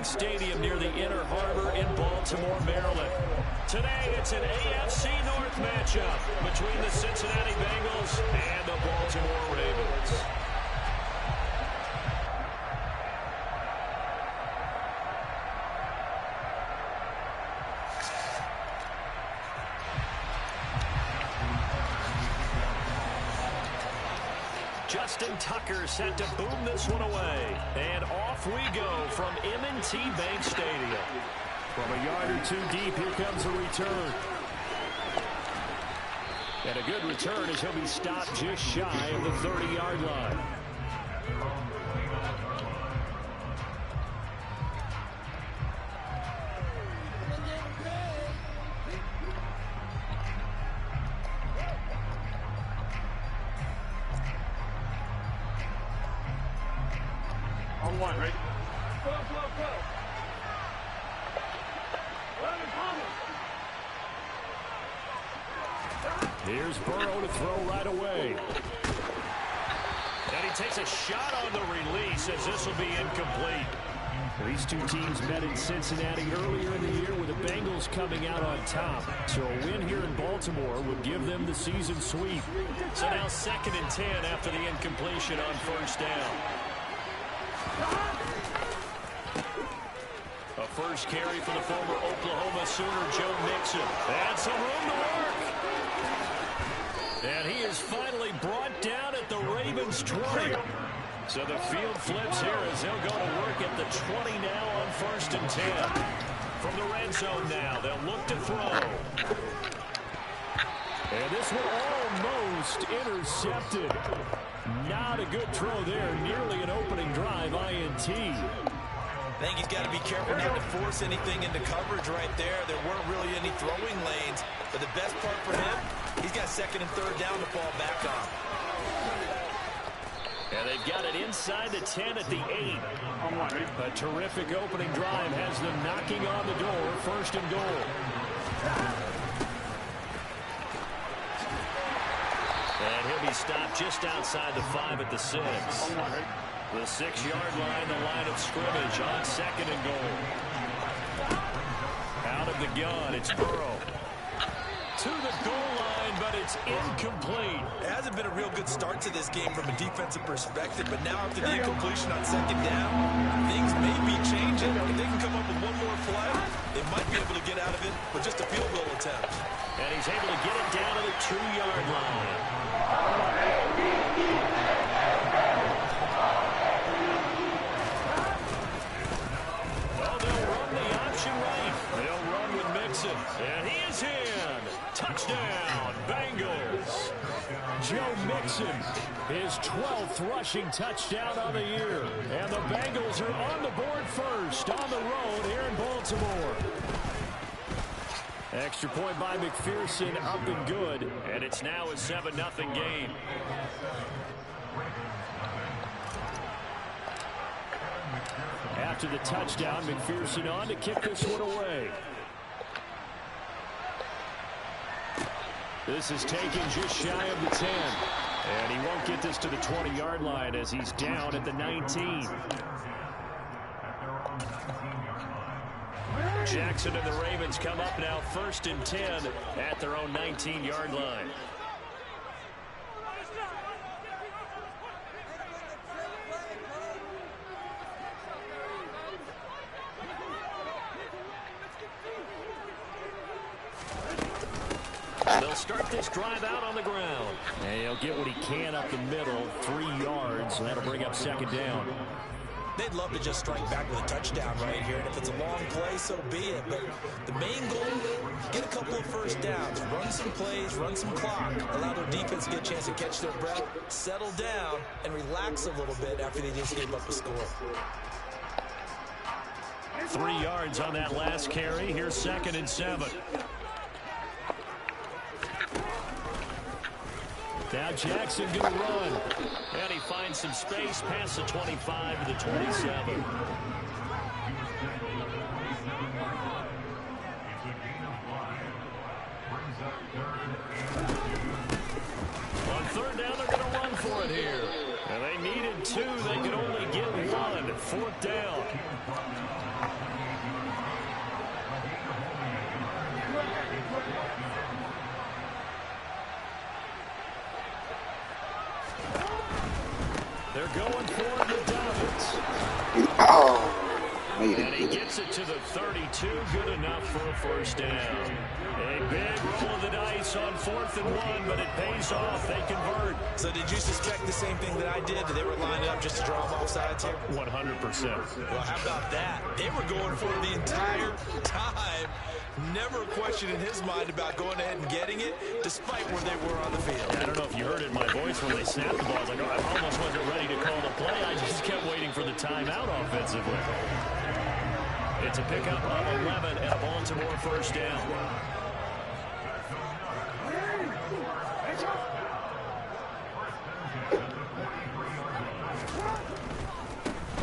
Bank Stadium near the Inner Harbor in Baltimore, Maryland. Today, it's an AFC North matchup between the Cincinnati Bengals and the Baltimore Ravens. Justin Tucker set to boom this one away. And off we go from M&T Bank Stadium. From a yard or two deep, here comes a return. And a good return as he'll be stopped just shy of the 30-yard line. On one, right? Go. Here's Burrow to throw right away. And he takes a shot on the release as this will be incomplete. These two teams met in Cincinnati earlier in the year with the Bengals coming out on top. So a win here in Baltimore would give them the season sweep. So now 2nd and 10 after the incompletion on first down. A first carry for the former Oklahoma Sooner, Joe Mixon. And some room to work. And he is finally brought down at the Ravens 20. So the field flips here as they'll go to work at the 20 now on 1st and 10. From the red zone now, they'll look to throw. And this one almost intercepted. Not a good throw there. Nearly an opening drive INT. I think he's got to be careful not to force anything into coverage right there. There weren't really any throwing lanes. But the best part for him, he's got 2nd and 3rd down to fall back on. And they've got it inside the 10 at the 8. A terrific opening drive has them knocking on the door. 1st and goal. And he'll be stopped just outside the 5 at the 6. The 6-yard line, the line of scrimmage on 2nd and goal. Out of the gun, it's Burrow. To the goal line, but it's incomplete. It hasn't been a real good start to this game from a defensive perspective, but now after the incompletion on 2nd down, things may be changing. If they can come up with one more play, they might be able to get out of it with just a field goal attempt. And he's able to get it down to the 2-yard line. They'll run with Mixon. And he is in. Touchdown, Bengals. Joe Mixon, his 12th rushing touchdown on the year. And the Bengals are on the board first on the road here in Baltimore. Extra point by McPherson, up and good. And it's now a 7-0 game. After the touchdown, McPherson on to kick this one away. This is taken just shy of the 10. And he won't get this to the 20-yard line as he's down at the 19. Jackson and the Ravens come up now 1st and 10 at their own 19-yard line. They'll start this drive out on the ground. And he'll get what he can up the middle, 3 yards. That'll bring up 2nd down. They'd love to just strike back with a touchdown right here, and if it's a long play, so be it. But the main goal, get a couple of first downs, run some plays, run some clock, allow their defense to get a chance to catch their breath, settle down, and relax a little bit after they just gave up a score. 3 yards on that last carry. Here's 2nd and 7. Now Jackson going to run. And he finds some space past the 25 to the 27. On 3rd down, they're going to run for it here. And they needed 2. They could only get 1. 4th down. They're going for it with Dobbins. Oh. And he gets it to the 32, good enough for a first down. A big roll of the dice on 4th and 1, but it pays off. They convert. So did you suspect the same thing that I did? That they were lining up just to draw them off sides here? 100%. Well, how about that? They were going for it the entire time. Never a question in his mind about going ahead and getting it, despite where they were on the field. Yeah, I don't know if you heard it in my voice when they snapped the ball. I was like, oh, I almost wasn't ready to call the play. I just kept waiting for the timeout offensively. It's a pickup of 11 and a Baltimore first down.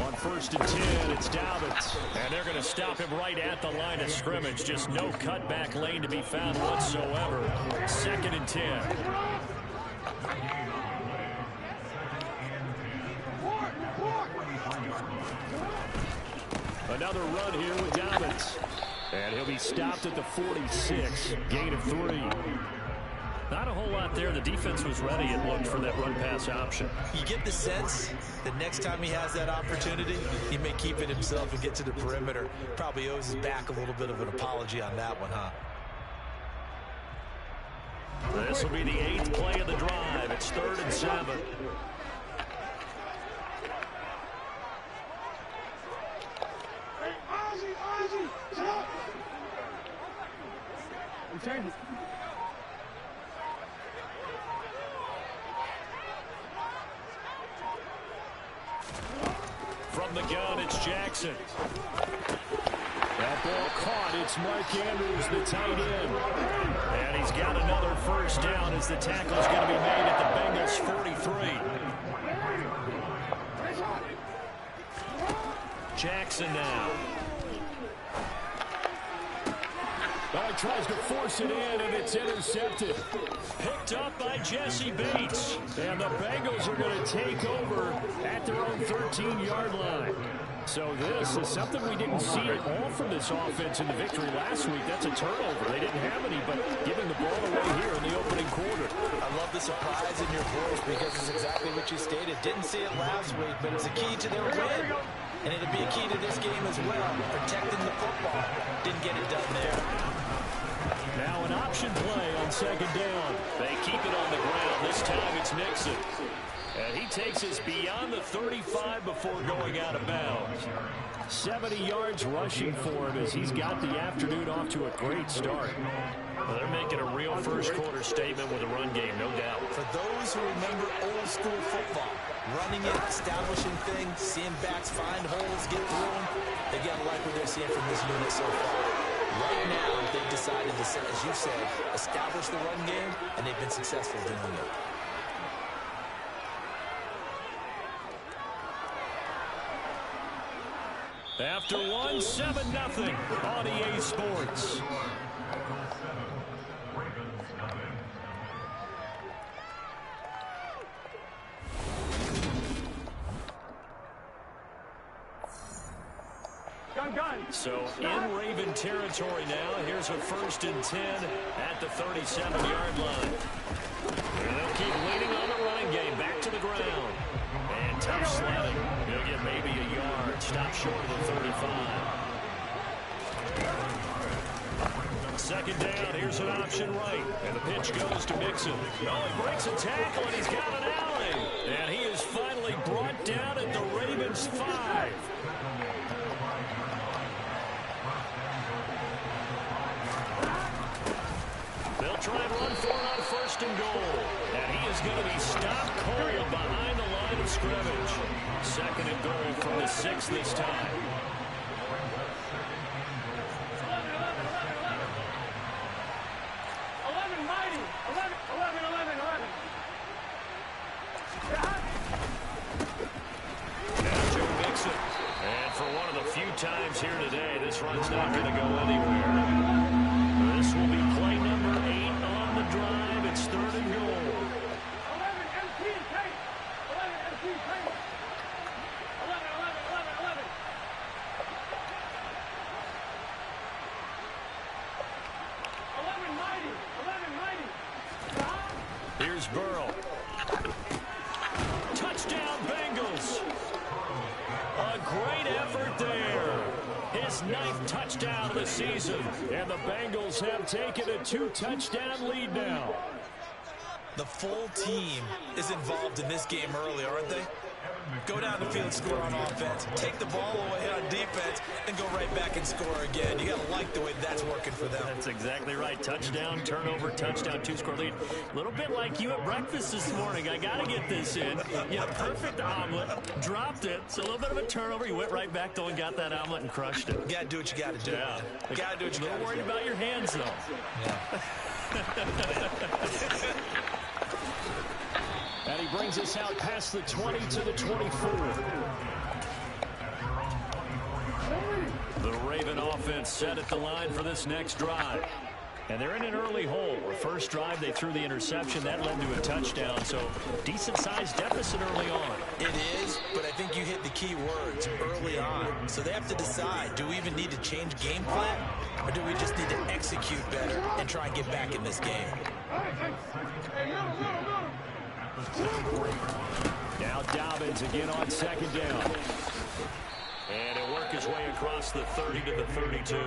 On 1st and 10, it's Dobbins. And they're going to stop him right at the line of scrimmage. Just no cutback lane to be found whatsoever. 2nd and 10. Another run here with Dobbins. And he'll be stopped at the 46. Gain of 3. Not a whole lot there. The defense was ready, it looked, for that run-pass option. You get the sense that next time he has that opportunity, he may keep it himself and get to the perimeter. Probably owes his back a little bit of an apology on that one, huh? This will be the 8th play of the drive. It's 3rd and 7. From the gun, it's Jackson. That ball caught. It's Mark Andrews, the tight end. And he's got another first down as the tackle's going to be made at the Bengals 43. Jackson now. He tries to force it in, and it's intercepted. Picked up by Jesse Bates. And the Bengals are going to take over at their own 13-yard line. So this is something we didn't see at all from this offense in the victory last week. That's a turnover. They didn't have any, but giving the ball away here in the opening quarter. I love the surprise in your voice because it's exactly what you stated. Didn't see it last week, but it's a key to their win. And it'll be a key to this game as well, protecting the football. Didn't get it done there. Now an option play on 2nd down. They keep it on the ground. This time it's Nixon. And he takes us beyond the 35 before going out of bounds. 70 yards rushing for him as he's got the afternoon off to a great start. Well, they're making a real first-quarter statement with a run game, no doubt. For those who remember old-school football, running it, establishing things, seeing backs find holes, get through them, they got to like what they're seeing from this unit so far. Right now, they've decided to, as you said, establish the run game, and they've been successful doing it. After 1, 7-0 on EA Sports. So in Raven territory now. Here's a 1st and 10 at the 37-yard line. And they'll keep leaning on the running game. Back to the ground. And tough sledding. He'll get maybe a yard. Stop short of the 35. 2nd down. Here's an option right. And the pitch goes to Mixon. Oh, he breaks a tackle, and he's got an alley. And he is finally brought down at the Ravens 5. They'll try and run for it on 1st and goal. And he is going to be stopped cold behind the line of scrimmage. 2nd and goal from the 6 this time. Now Joe Mixon. And for one of the few times here today, this run's not going to go anywhere. This will be play number 8 on the drive. It's 3rd and goal. 11, here's Burrow. Touchdown, Bengals. his 9th touchdown of the season. And the Bengals have taken a 2-touchdown lead now. The full team is involved in this game early, aren't they? Go down the field, score on offense, take the ball away on defense, and go right back and score again. You got to like the way that's working for them. That's exactly right. Touchdown, turnover, touchdown, 2-score lead. A little bit like you at breakfast this morning. I got to get this in. You had a perfect omelet, dropped it. So a little bit of a turnover. You went right back, though, and got that omelet and crushed it. You got to do what you got to do. Yeah. You got to do what you got to do. A little worried about your hands, though. Yeah. And he brings us out past the 20 to the 24. The Raven offense set at the line for this next drive. And they're in an early hole. The first drive, they threw the interception. That led to a touchdown. So decent-sized deficit early on. It is, but I think you hit the key words early on. So they have to decide, do we even need to change game plan? Or do we just need to execute better and try and get back in this game? Now Dobbins again on second down. And he'll work his way across the 30 to the 32.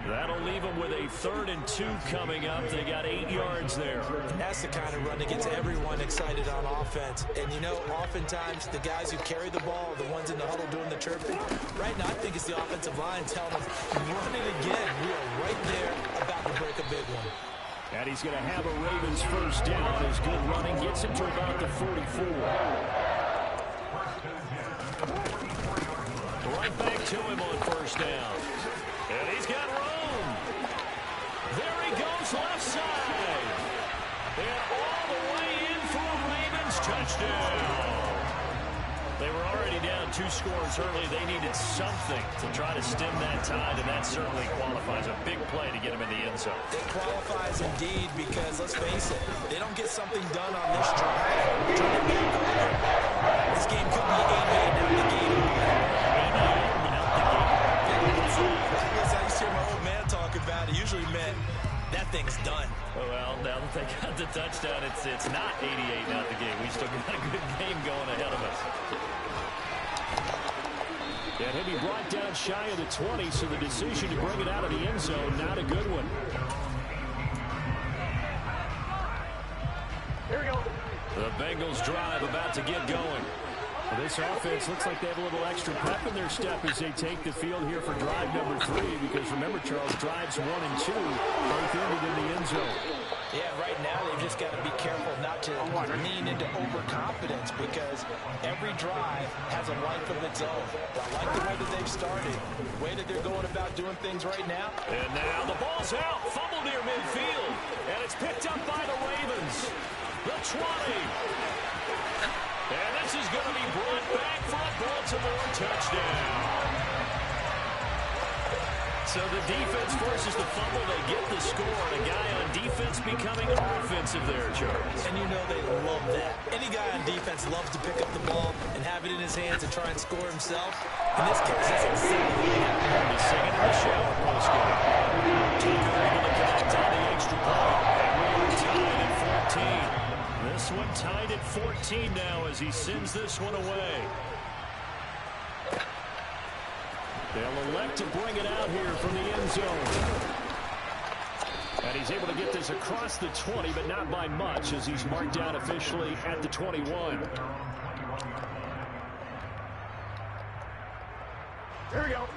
That'll leave him with a 3rd and 2 coming up. They got 8 yards there. And that's the kind of run that gets everyone excited on offense. And, you know, oftentimes the guys who carry the ball are the ones in the huddle doing the chirping. Right now, I think it's the offensive line telling them, run it again. We are right there about to break a big one. And he's going to have a Ravens first down. His good running gets him to about the 44. Right back to him on first down. And he's got room. There he goes left side. And all the way in for a Ravens touchdown. They were already down 2 scores early. They needed something to try to stem that tide, and that certainly qualifies. A big play to get him in the end zone. It qualifies indeed because, let's face it, they don't get something done on this drive. This game could be 8-8 out the game. 88 out the game. I used to hear my old man talk about it. Usually meant that thing's done. Well, now that they got the touchdown, it's not 88 out the game. We still got a good game going ahead of us. And he'll be brought down shy of the 20, so the decision to bring it out of the end zone, not a good one. Here we go. The Bengals drive about to get going. Well, this offense looks like they have a little extra pep in their step as they take the field here for drive number 3, because remember, Charles, drives 1 and 2 both ended in the end zone. Yeah, right now they've just got to be careful not to lean into overconfidence because every drive has a life of its own. I like the way that they've started, the way that they're going about doing things right now. And now the ball's out, fumbled near midfield, and it's picked up by the Ravens. The 20. And this is going to be brought back for a Baltimore touchdown. So the defense forces the fumble. They get the score. And a guy on defense becoming offensive there, Charles. And you know they love that. Any guy on defense loves to pick up the ball and have it in his hands and try and score himself. In this case, that's exactly what happened. He's singing in the shower postgame. Tucker able to connect on the extra point. And we're tied at 14. This one tied at 14 now as he sends this one away. They'll elect to bring it out here from the end zone. And he's able to get this across the 20, but not by much as he's marked out officially at the 21. Here we go.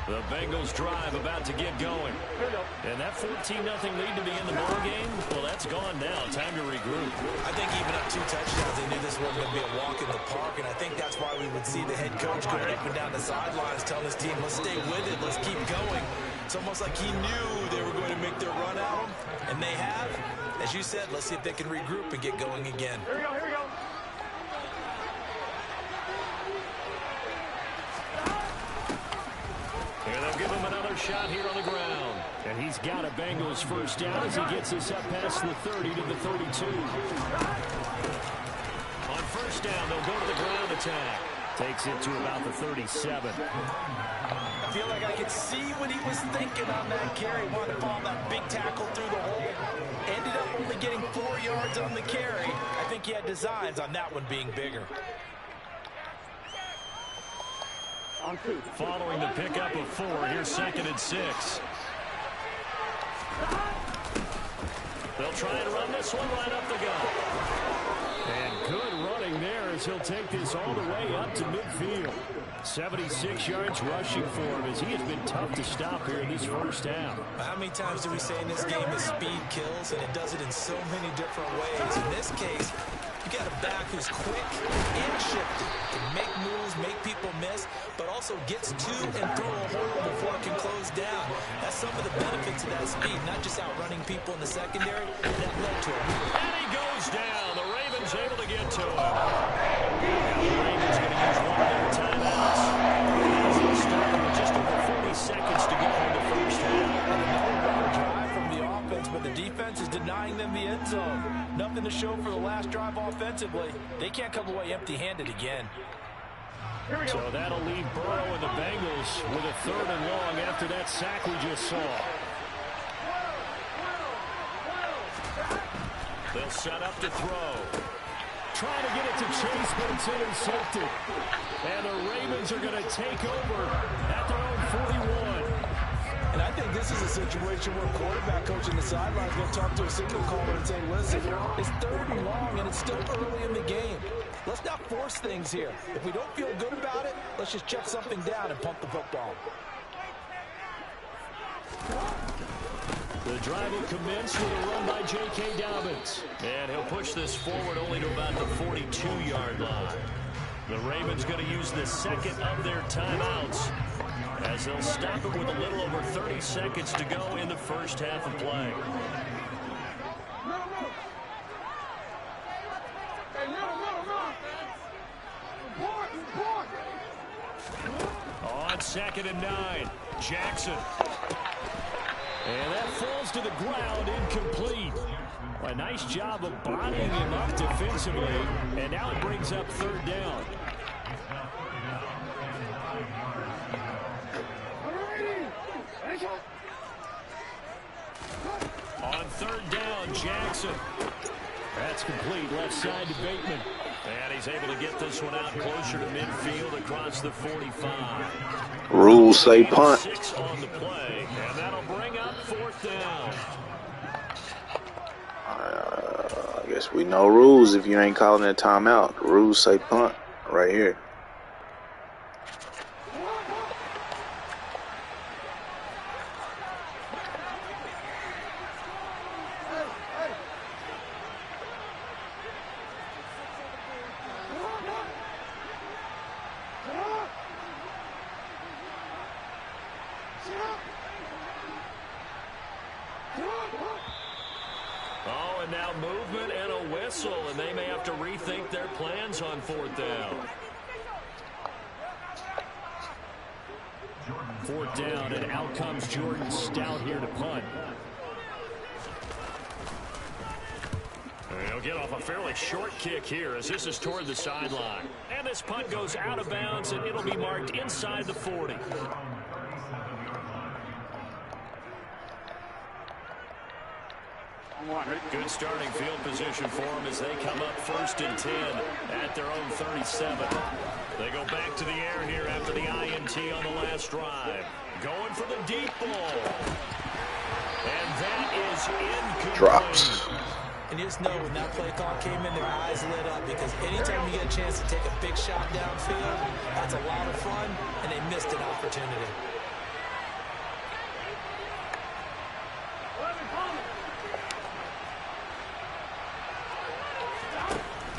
The Bengals drive about to get going. Here we go. And that 14-0 lead to begin the ball game, well, that's gone now. Time to regroup. I think even up 2 touchdowns, they knew this wasn't going to be a walk in the park, and I think that's why we would see the head coach going up and down the sidelines telling his team, let's stay with it, let's keep going. It's almost like he knew they were going to make their run at him, and they have. As you said, let's see if they can regroup and get going again. Here we go, here we go. And they'll give him another shot here on the ground. And he's got a Bengals first down as he gets this up past the 30 to the 32. On first down, they'll go to the ground attack. Takes it to about the 37. I feel like I could see what he was thinking on that carry. Wanted to follow that big tackle through the hole. Ended up only getting 4 yards on the carry. I think he had designs on that one being bigger. Following the pickup of 4, here's 2nd and 6. They'll try and run this one right up the gut. And good running there as he'll take this all the way up to midfield. 76 yards rushing for him as he has been tough to stop here in this first half. How many times do we say in this game that speed kills, and it does it in so many different ways? In this case, you got a back who's quick and shifty, can make moves, make people miss, but also gets to and through a hole before it can close down. That's some of the benefits of that speed, not just outrunning people in the secondary. That led to it. And he goes down. The Ravens able to get to him. Now the Ravens going to use one of their timeouts. As they start with just over 40 seconds to go in the first half. Another drive from the offense, but the defense is denying them the end zone. Nothing to show for the last drive offensively. They can't come away empty-handed again. So that'll leave Burrow and the Bengals with a 3rd and long after that sack we just saw. They'll set up to throw. Trying to get it to Chase, but it's intercepted. And the Ravens are going to take over at their own 41. And I think this is a situation where quarterback coach in the sideline is going to talk to a signal caller and say, listen, it's 3rd and long and it's still early in the game. Let's not force things here. If we don't feel good about it, let's just check something down and pump the football. The drive will commence with a run by J.K. Dobbins. And he'll push this forward only to about the 42-yard line. The Ravens going to use the 2nd of their timeouts as they'll stop it with a little over 30 seconds to go in the first half of play. On 2nd and 9, Jackson. And that falls to the ground, incomplete. A nice job of bodying him up defensively, and now it brings up 3rd down. On 3rd down, Jackson. That's complete, left side to Bateman. And he's able to get this one out closer to midfield across the 45. Rules say punt. 6 on the play, and that'll bring up 4th down. I guess we know rules if you ain't calling a timeout. The rules say punt right here. Oh, and now movement and a whistle, and they may have to rethink their plans on 4th down. 4th down, and out comes Jordan Stout here to punt. And he'll get off a fairly short kick here as this is toward the sideline. And this punt goes out of bounds, and it'll be marked inside the 40. Good starting field position for them as they come up 1st and 10 at their own 37. They go back to the air here after the INT on the last drive. Going for the deep ball. And that is incomplete. Drops. And you just know when that play call came in, their eyes lit up because anytime you get a chance to take a big shot downfield, that's a lot of fun, and they missed an opportunity.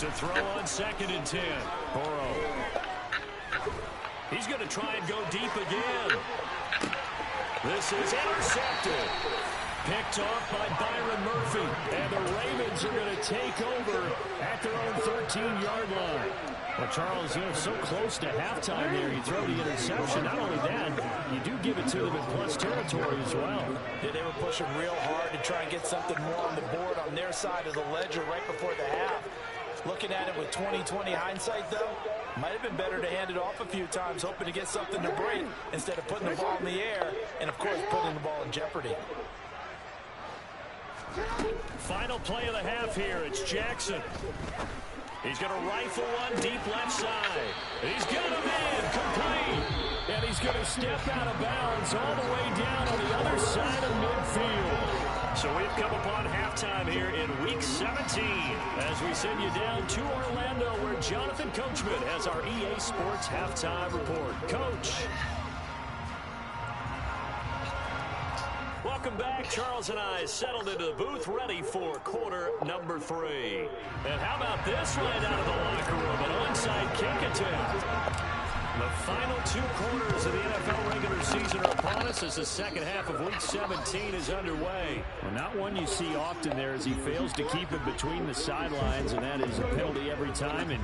To throw on 2nd and 10. Burrow. He's going to try and go deep again. This is intercepted. Picked off by Byron Murphy. And the Ravens are going to take over at their own 13-yard line. Well, Charles, you know, so close to halftime there. You throw the interception. Not only that, you do give it to them in plus territory as well. Yeah, they were pushing real hard to try and get something more on the board on their side of the ledger right before the half. Looking at it with 20/20 hindsight, though, might have been better to hand it off a few times, hoping to get something to break instead of putting the ball in the air and, of course, putting the ball in jeopardy. Final play of the half here. It's Jackson. He's going to rifle one deep left side. He's got him in. Complete. And he's going to step out of bounds all the way down on the other side of midfield. So we've come upon halftime here in Week 17 as we send you down to Orlando where Jonathan Coachman has our EA Sports Halftime Report. Coach. Welcome back. Charles and I settled into the booth ready for quarter number 3. And how about this right out of the locker room? An onside kick attempt. The final 2 quarters of the NFL regular season are upon us as the second half of Week 17 is underway. Well, not one you see often there as he fails to keep it between the sidelines, and that is a penalty every time, and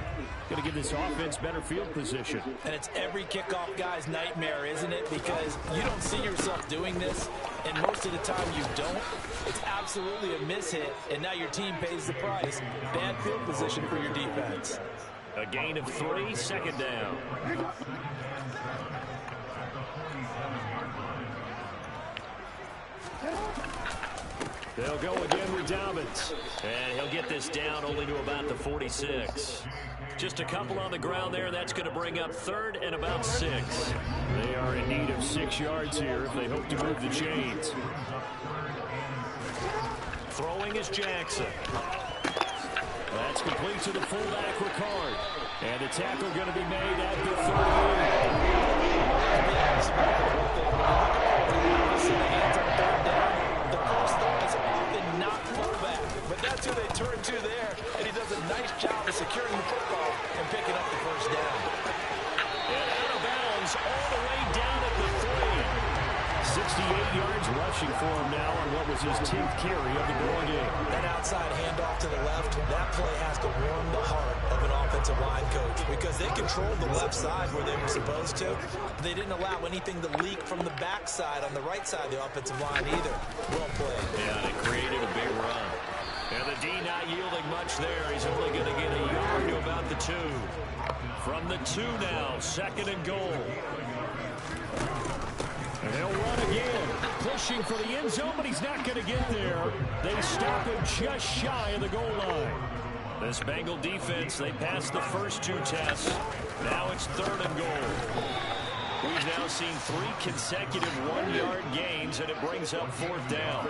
going to give this offense better field position. And it's every kickoff guy's nightmare, isn't it? Because you don't see yourself doing this, and most of the time you don't. It's absolutely a mishit, and now your team pays the price. Bad field position for your defense. A gain of 3, second down. They'll go again with Dobbins. And he'll get this down only to about the 46. Just a couple on the ground there. That's going to bring up 3rd and about 6. They are in need of 6 yards here if they hope to move the chains. Throwing is Jackson. That's complete to the fullback, Ricard. And the tackle going to be made at the 38. The first throw is often not fullback, but that's who they turn to there, and he does a nice job of securing the football and picking up the first down. And out of bounds all the way down at the 3. 68 yards rushing for him now on what was his 10th carry of the ball game. That outside handoff to the left, that play has to warm the heart of an offensive line coach because they controlled the left side where they were supposed to. They didn't allow anything to leak from the backside on the right side of the offensive line either. Well played. Yeah, they created a big run. And the D not yielding much there. He's only going to get a yard to about the 2. From the 2 now, 2nd and goal. And they'll run again, pushing for the end zone, but he's not going to get there. They stop him just shy of the goal line. This Bengal defense, they passed the first 2 tests. Now it's 3rd and goal. We've now seen 3 consecutive 1-yard gains, and it brings up 4th down.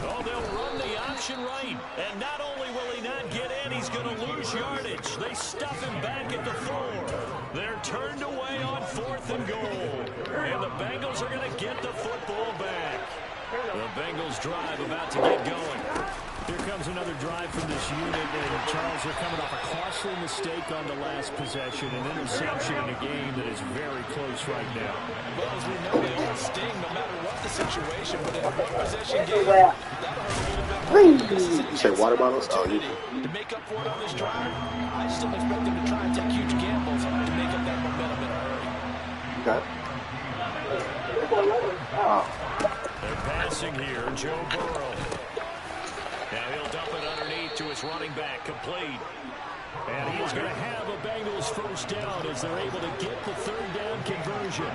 Oh, they'll run the option right. And not only will he not get in, he's going to lose yardage. They stuff him back at the 4. They're turned away on 4th and goal. And the Bengals are going to get the football back. The Bengals drive about to get going. Here comes another drive from this unit, and Charles, are coming off a costly mistake on the last possession, an interception in a game that is very close right now. Well, as we know, they all sting no matter what the situation, but in a one-possession game, that'll hurt a little bit. You say water bottles? Oh, you to make up for it on this drive, I still expect them to try and take huge gambles to make up that momentum in a hurry. Okay. They're passing here, Joe Burrow. Now he'll dump it underneath to his running back, complete. And he is going to have a Bengals first down as they're able to get the 3rd down conversion.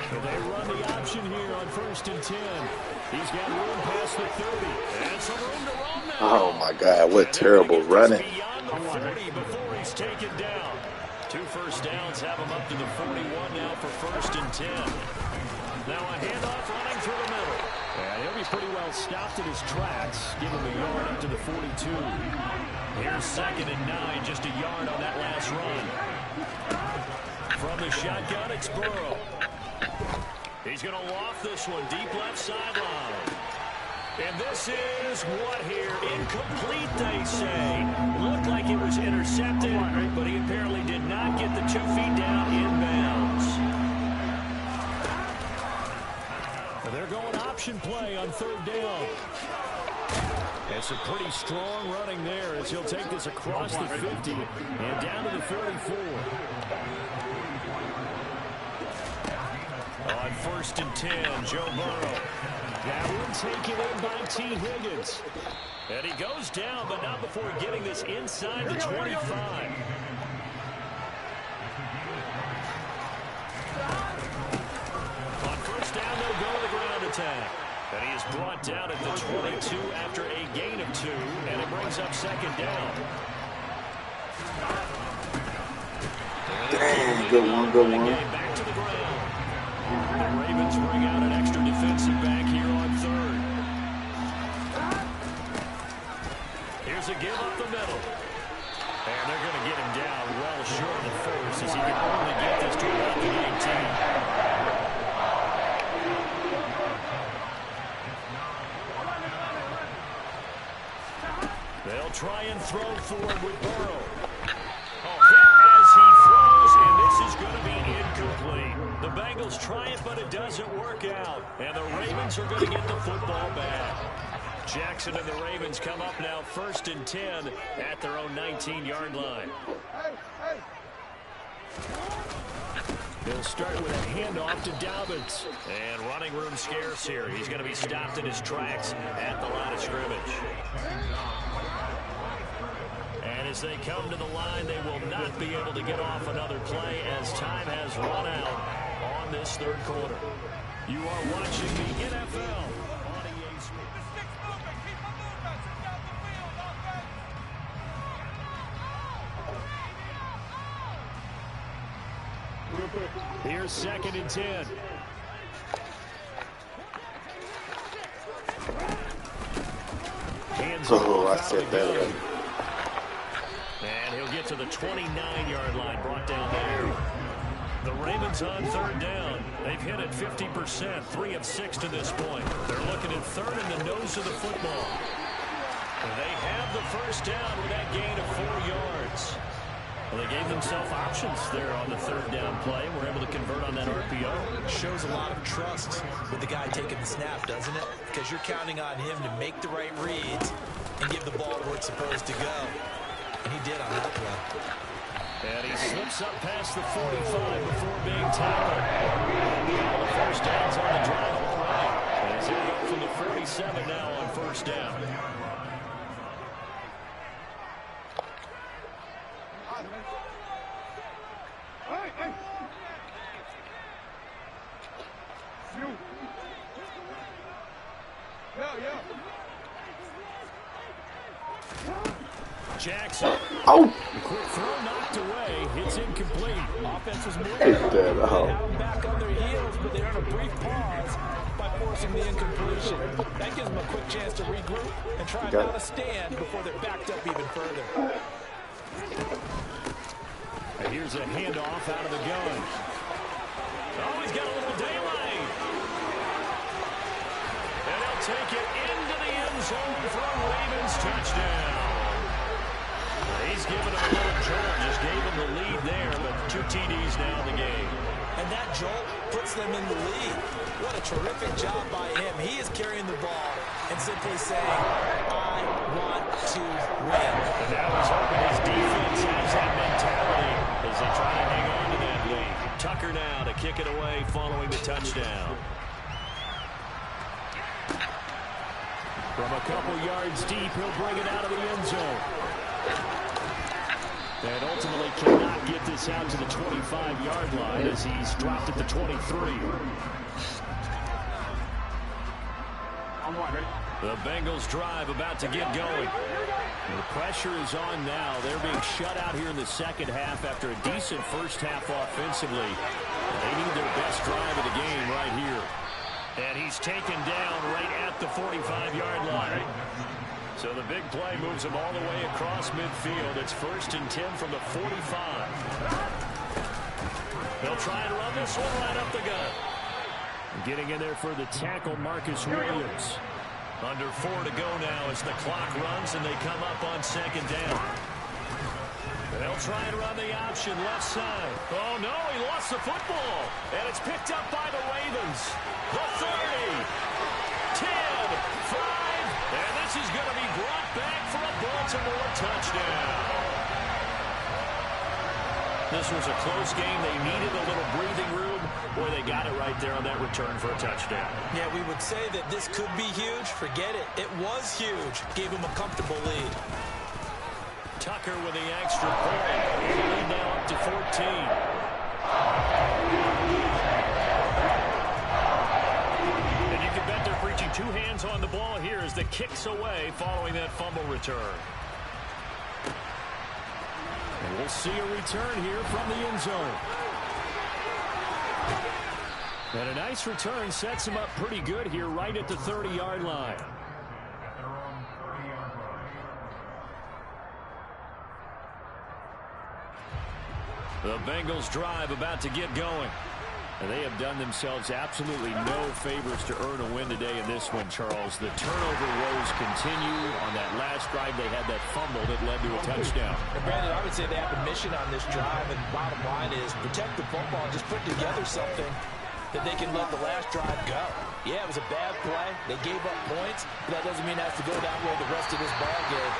So they run the option here on 1st and 10. He's got room past the 30. And some room to run now. Oh, my God. What terrible running. Beyond the 40 before he's taken down. 2 first downs have him up to the 41 now for 1st and 10. Now a handoff running through the middle. And he'll be pretty well stopped in his tracks. Give him a yard up to the 42. Here's 2nd and 9, just a yard on that last run. From the shotgun, it's Burrow. He's going to loft this one deep left sideline. And this is what here? Incomplete, they say. Looked like it was intercepted, but he apparently did not get the 2 feet down inbounds. They're going option play on 3rd down. And some pretty strong running there as he'll take this across the 50 and down to the 34. On 1st and 10, Joe Burrow. That one taken in by T. Higgins. And he goes down, but not before getting this inside the 25. On 1st down, they'll go to the ground attack. And he is brought down at the 22 after a gain of 2, and it brings up 2nd down. Good one, good one. Back to the ground. The Ravens bring out an extra defensive back here on third. Here's a give up the middle. And they're going to get him down well short of the first as he can only get this to about the 18. They'll try and throw forward with Burrow. Hit as he throws, and this is going to be incomplete. The Bengals try it, but it doesn't work out. And the Ravens are going to get the football back. Jackson and the Ravens come up now 1st and 10 at their own 19-yard line. They'll start with a handoff to Dobbins. And running room scarce here. He's going to be stopped in his tracks at the line of scrimmage. And as they come to the line, they will not be able to get off another play as time has run out on this third quarter. You are watching the NFL on EA Sports. Here's 2nd and 10. Oh, I said that already. And he'll get to the 29-yard line, brought down there. The Ravens on 3rd down. They've hit it 50%, 3 of 6 to this point. They're looking at 3rd in the nose of the football. They have the 1st down with that gain of 4 yards. Well, they gave themselves options there on the 3rd down play. We're able to convert on that RPO. Shows a lot of trust with the guy taking the snap, doesn't it? Because you're counting on him to make the right reads and give the ball where it's supposed to go. And he did on that play. And he slips up past the 45 before being tackled. The 1st down's on the drive already. And he's going to go from the 47 now on 1st down. Jackson. Oh! Quick throw knocked away. It's incomplete. Offense is moving. Take that out. Have them back on their heels, but they're in a brief pause by forcing the incompletion. That gives them a quick chance to regroup and try and mount a stand before they're backed up even further. And here's a handoff out of the gun. Oh, he's got a little daylight. And they'll take it into the end zone for a Ravens touchdown. He's given him a little jolt, just gave him the lead there, but 2 TDs now in the game. And that jolt puts them in the lead. What a terrific job by him. He is carrying the ball and simply saying, I want to win. And now he's hoping his defense has that mentality as they try to hang on to that lead. Tucker now to kick it away following the touchdown. From a couple yards deep, he'll bring it out of the end zone. And ultimately cannot get this out to the 25-yard line as he's dropped at the 23. The Bengals drive about to get going. The pressure is on now. They're being shut out here in the second half after a decent first half offensively. They need their best drive of the game right here. And he's taken down right at the 45-yard line. So the big play moves him all the way across midfield. It's 1st and 10 from the 45. They'll try and run this one right up the gut. Getting in there for the tackle, Marcus Williams. Under 4 to go now as the clock runs and they come up on 2nd down. They'll try and run the option left side. Oh, no, he lost the football. And it's picked up by the Ravens. The 30, 10, 5. And this is going to be brought back for a Baltimore touchdown. This was a close game. They needed a little breathing room. Boy, they got it right there on that return for a touchdown. Yeah, we would say that this could be huge. Forget it. It was huge. Gave him a comfortable lead. Tucker with the extra point. Lead now up to 14. And you can bet they're preaching 2 hands on the ball here as the kick's away following that fumble return. And we'll see a return here from the end zone. And a nice return sets him up pretty good here right at the 30-yard line. The Bengals drive about to get going. And they have done themselves absolutely no favors to earn a win today in this one, Charles. The turnover woes continue. On that last drive, they had that fumble that led to a touchdown. And Brandon, I would say they have a mission on this drive, and the bottom line is protect the football and just put together something that they can let the last drive go. Yeah, it was a bad play. They gave up points, but that doesn't mean it has to go that way the rest of this ball game.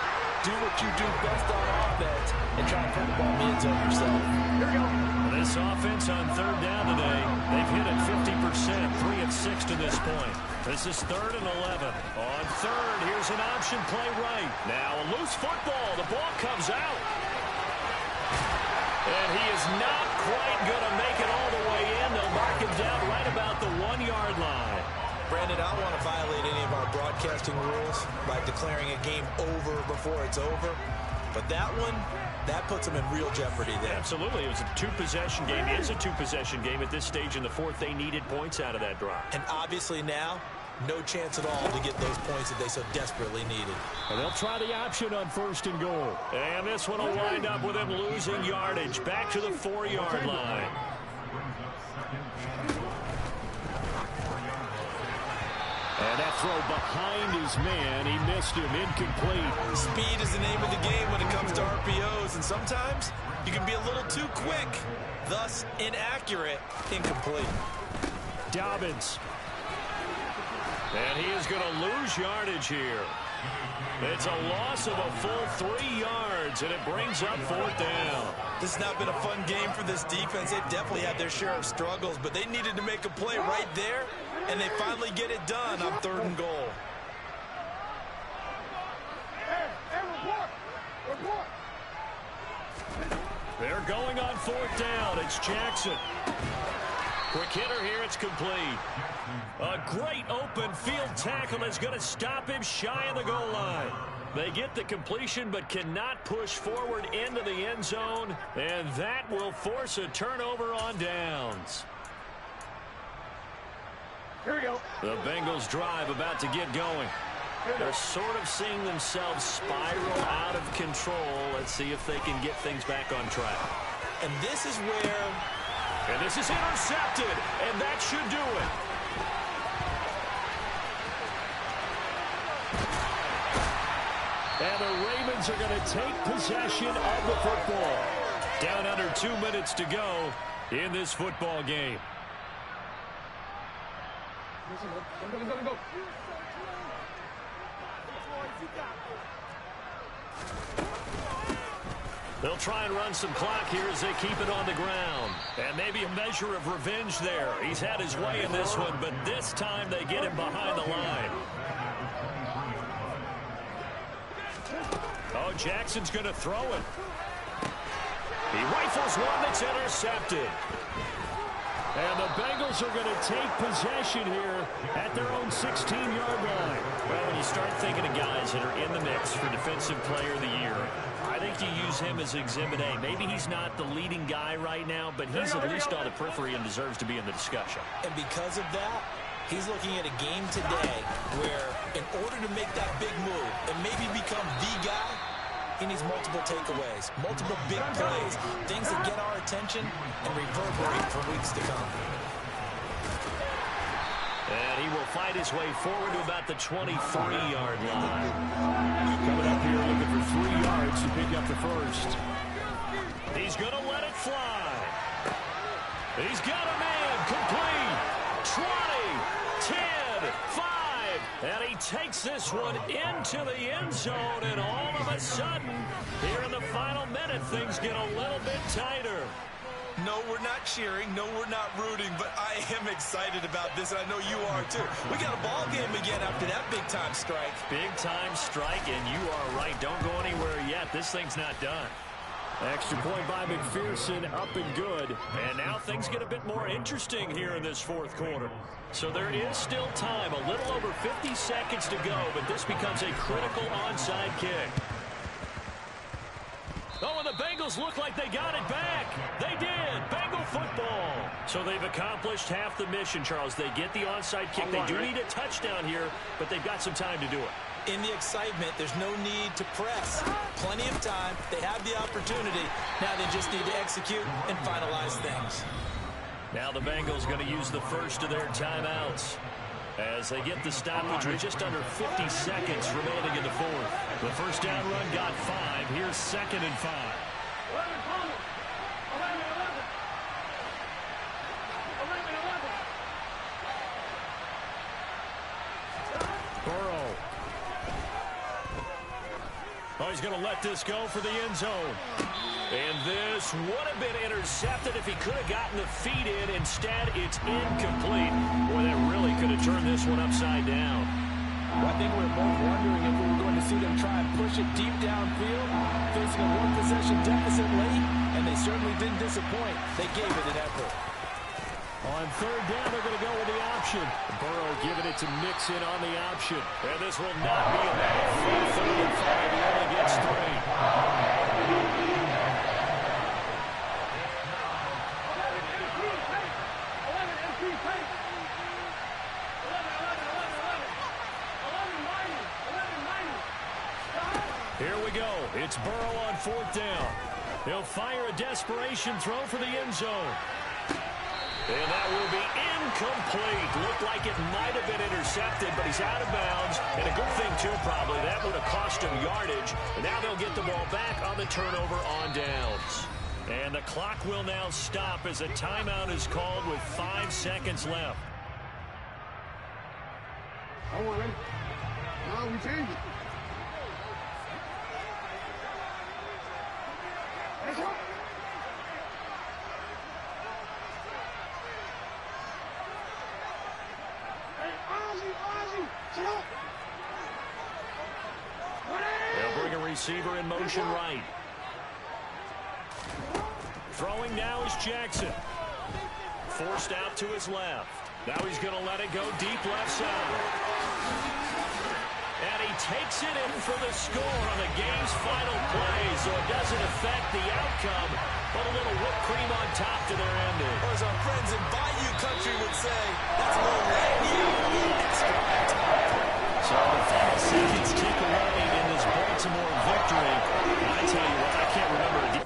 Do what you do best on offense and try and put the ball in the end zone yourself. Here we go. This offense on third down today, they've hit it 50%, 3 of 6 to this point. This is 3rd and 11. On third, here's an option play right. Now a loose football. The ball comes out. And he is not quite going to make it all the way in. They'll mark him down right about the 1-yard line. Brandon, I don't want to violate any of our broadcasting rules by declaring a game over before it's over. But that one, that puts them in real jeopardy there. Absolutely. It was a two-possession game. It is a two-possession game at this stage in the fourth. They needed points out of that drive. And obviously now, no chance at all to get those points that they so desperately needed. And they'll try the option on 1st and goal. And this one will wind up with him losing yardage back to the 4-yard line. And that throw behind his man, he missed him, incomplete. Speed is the name of the game when it comes to RPOs, and sometimes you can be a little too quick, thus inaccurate, incomplete. Dobbins. And he is going to lose yardage here. It's a loss of a full 3 yards, and it brings up 4th down. This has not been a fun game for this defense. They've definitely had their share of struggles, but they needed to make a play right there, and they finally get it done on 3rd and goal. They're going on 4th down. It's Jackson. Quick hitter here. It's complete. A great open field tackle is going to stop him shy of the goal line. They get the completion but cannot push forward into the end zone, and that will force a turnover on downs. Here we go. The Bengals drive about to get going. They're sort of seeing themselves spiral out of control. Let's see if they can get things back on track. And this is where... And this is intercepted, and that should do it. And the Ravens are going to take possession of the football. Down under 2 minutes to go in this football game. Go. They'll try and run some clock here as they keep it on the ground. And maybe a measure of revenge there. He's had his way in this one, but this time they get him behind the line. Oh, Jackson's going to throw it. He rifles one that's intercepted. And the Bengals are going to take possession here at their own 16-yard line. Well, when you start thinking of guys that are in the mix for Defensive Player of the Year, I think you use him as Exhibit A. Maybe he's not the leading guy right now, but he's at least on the periphery and deserves to be in the discussion. And because of that, he's looking at a game today where in order to make that big move and maybe become the guy, he needs multiple takeaways, multiple big plays, things that get our attention and reverberate for weeks to come. And he will fight his way forward to about the 23-yard line. Coming up here looking for 3 yards to pick up the first. He's going to let it fly. He's got a man complete. 20, 10, 5. And he takes this one into the end zone. And all of a sudden, here in the final minute, things get a little bit tighter. No, we're not cheering. No, we're not rooting. But I am excited about this, and I know you are too. We got a ball game again after that big-time strike. Big-time strike, and you are right. Don't go anywhere yet. This thing's not done. Extra point by McPherson, up and good. And now things get a bit more interesting here in this fourth quarter. So there is still time, a little over 50 seconds to go, but this becomes a critical onside kick. Oh, and the Bengals look like they got it back. They did. Bengal football. So they've accomplished half the mission, Charles. They get the onside kick. They do need a touchdown here, but they've got some time to do it. In the excitement, there's no need to press. Plenty of time. They have the opportunity. Now they just need to execute and finalize things. Now the Bengals going to use the first of their timeouts as they get the stoppage with just under 50 seconds remaining in the fourth. The first down run got 5. Here's 2nd and 5. Burrow. Oh, he's going to let this go for the end zone. And this would have been intercepted if he could have gotten the feet in. Instead, it's incomplete. Boy, that really could have turned this one upside down. Well, I think we were both wondering if we were going to see them try and push it deep downfield, facing a one-possession deficit late, and they certainly didn't disappoint. They gave it an effort. On 3rd down, they're going to go with the option. Burrow giving it to Mixon on the option. And this will not be enough. 3rd and 5. He only gets 3. Here we go. It's Burrow on 4th down. He'll fire a desperation throw for the end zone. And that will be incomplete. Looked like it might have been intercepted, but he's out of bounds. And a good thing, too, probably. That would have cost him yardage. And now they'll get the ball back on the turnover on downs. And the clock will now stop as a timeout is called with 5 seconds left. Oh, we're ready. No, we changed it. Let's go. They'll bring a receiver in motion right. Throwing now is Jackson. Forced out to his left. Now he's going to let it go deep left side. And he takes it in for the score on the game's final play, so it doesn't affect the outcome, but a little whipped cream on top to their ending. Or as our friends in Bayou Country would say, that's a little rain extra on top. So the final seconds tick away in this Baltimore victory. And I tell you what, I can't remember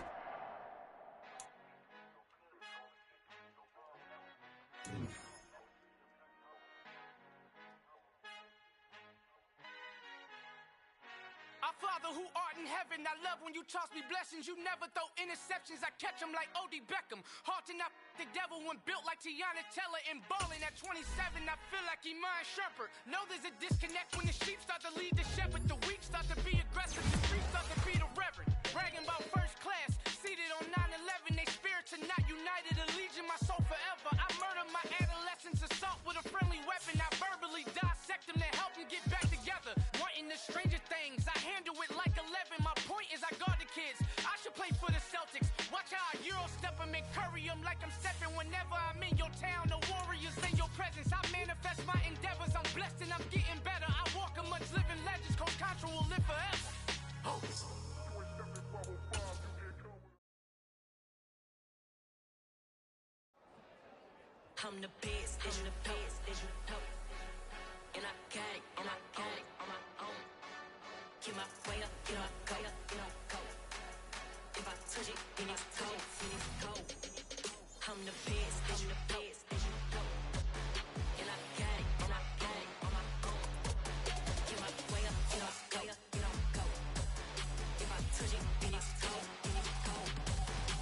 a Father who art in heaven, I love when you toss me blessings. You never throw interceptions, I catch them like O.D. Beckham. Hard to not the devil when built like Tiana Teller and balling at 27. I feel like Iman Shumpert. Know there's a disconnect when the sheep start to lead the shepherd. The weak start to be aggressive, the streets start to be the reverend. Bragging about first class, seated on 9/11. They spirits are not united, a legion, my soul forever. I murder my adolescence, assault with a friendly weapon. I verbally dissect them to help them get back together. Wanting the stranger things, I handle it like 11. My point is I guard the kids. I should play for the Celtics. Watch how I Euro step them and curry them like I'm stepping. Whenever I'm in your town, the Warriors in your presence. I manifest my endeavors. I'm blessed and I'm getting better. I walk amongst living legends. Coach Contra will live forever. Oh. I'm the best, and I got it, and I